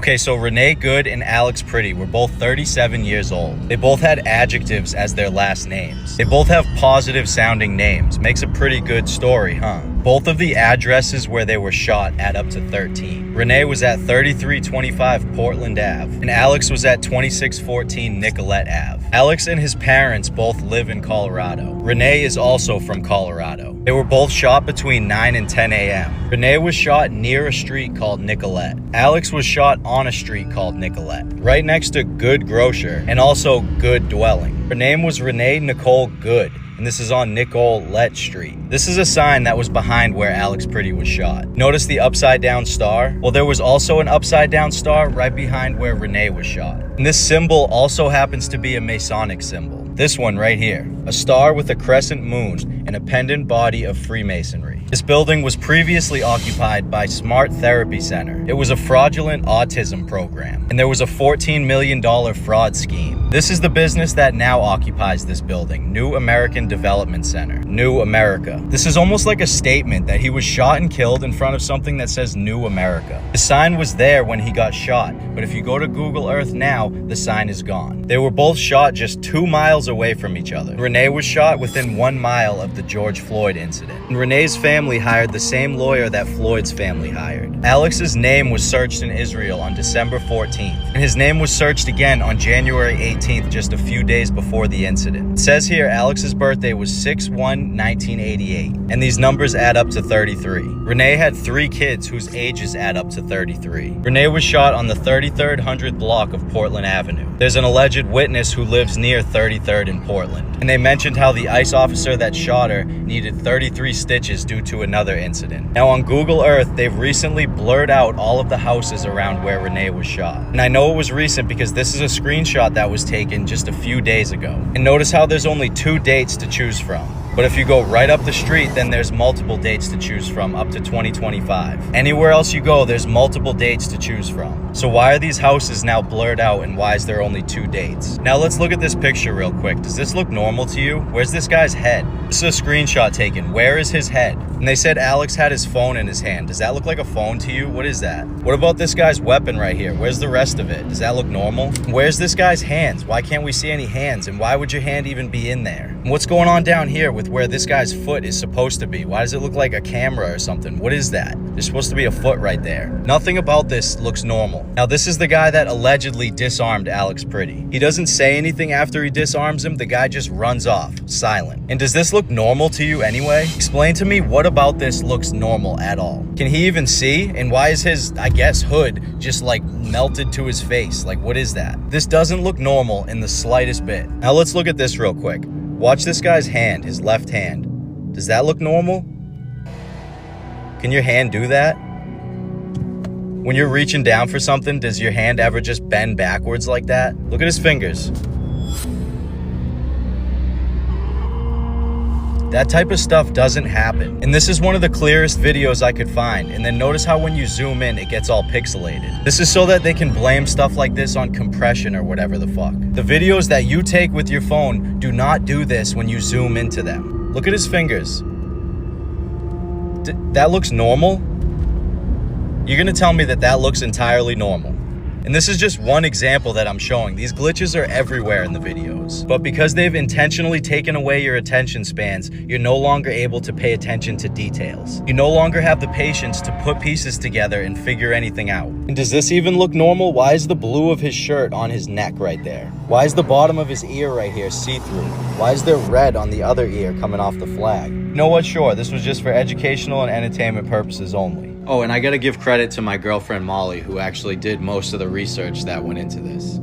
Okay, so Renee Good and Alex Pretti were both 37 years old. They both had adjectives as their last names. They both have positive sounding names. Makes a pretty good story, huh? Both of the addresses where they were shot add up to 13. Renee was at 3325 Portland Ave, and Alex was at 2614 Nicollet Ave. Alex and his parents both live in Colorado. Renee is also from Colorado. They were both shot between 9 and 10 a.m. Renee was shot near a street called Nicollet. Alex was shot on a street called Nicollet, right next to Good Grocer and also Good Dwelling. Her name was Renee Nicole Good, and this is on Nicollet Street. This is a sign that was behind where Alex Pretti was shot. Notice the upside down star? Well, there was also an upside down star right behind where Renee was shot. And this symbol also happens to be a Masonic symbol. This one right here, a star with a crescent moon and a pendant body of Freemasonry. This building was previously occupied by Smart Therapy Center. It was a fraudulent autism program, and there was a $14 million fraud scheme. This is the business that now occupies this building, New American Development Center, New America. This is almost like a statement that he was shot and killed in front of something that says New America. The sign was there when he got shot, but if you go to Google Earth now, the sign is gone. They were both shot just 2 miles away from each other. Renee was shot within 1 mile of the George Floyd incident. And Renee's family hired the same lawyer that Floyd's family hired. Alex's name was searched in Israel on December 14th, and his name was searched again on January 18th, just a few days before the incident. It says here Alex's birthday was 6/1/1988, and these numbers add up to 33. Renee had 3 kids whose ages add up to 33. Renee was shot on the 3300 block of Portland Avenue. There's an alleged witness who lives near 33rd in Portland, and they mentioned how the ICE officer that shot her needed 33 stitches due to another incident. Now on Google Earth, they've recently blurred out all of the houses around where Renee was shot. And I know it was recent because this is a screenshot that was taken just a few days ago. And notice how there's only 2 dates to choose from. But if you go right up the street, then there's multiple dates to choose from up to 2025. Anywhere else you go, there's multiple dates to choose from. So why are these houses now blurred out, and why is there only 2 dates? Now let's look at this picture real quick. Does this look normal to you? Where's this guy's head? This is a screenshot taken. Where is his head? And they said Alex had his phone in his hand. Does that look like a phone to you? What is that? What about this guy's weapon right here? Where's the rest of it? Does that look normal? Where's this guy's hands? Why can't we see any hands? And why would your hand even be in there? And what's going on down here with where this guy's foot is supposed to be? Why does it look like a camera or something? What is that? There's supposed to be a foot right there. Nothing about this looks normal. Now this is the guy that allegedly disarmed Alex Pretti. He doesn't say anything after he disarms him. The guy just runs off, silent. And does this look normal to you anyway? Explain to me what about this looks normal at all. Can he even see? And why is his, I guess, hood just like melted to his face? Like, what is that? This doesn't look normal in the slightest bit. Now let's look at this real quick. Watch this guy's hand, his left hand. Does that look normal? Can your hand do that? When you're reaching down for something, does your hand ever just bend backwards like that? Look at his fingers. That type of stuff doesn't happen. And this is one of the clearest videos I could find. And then notice how when you zoom in, it gets all pixelated. This is so that they can blame stuff like this on compression or whatever the fuck. The videos that you take with your phone do not do this when you zoom into them. Look at his fingers. That looks normal? You're gonna tell me that that looks entirely normal. And this is just one example that I'm showing. These glitches are everywhere in the videos. But because they've intentionally taken away your attention spans, you're no longer able to pay attention to details. You no longer have the patience to put pieces together and figure anything out. And does this even look normal? Why is the blue of his shirt on his neck right there? Why is the bottom of his ear right here see-through? Why is there red on the other ear coming off the flag? You know what? Sure, this was just for educational and entertainment purposes only. Oh, and I gotta give credit to my girlfriend Molly, who actually did most of the research that went into this.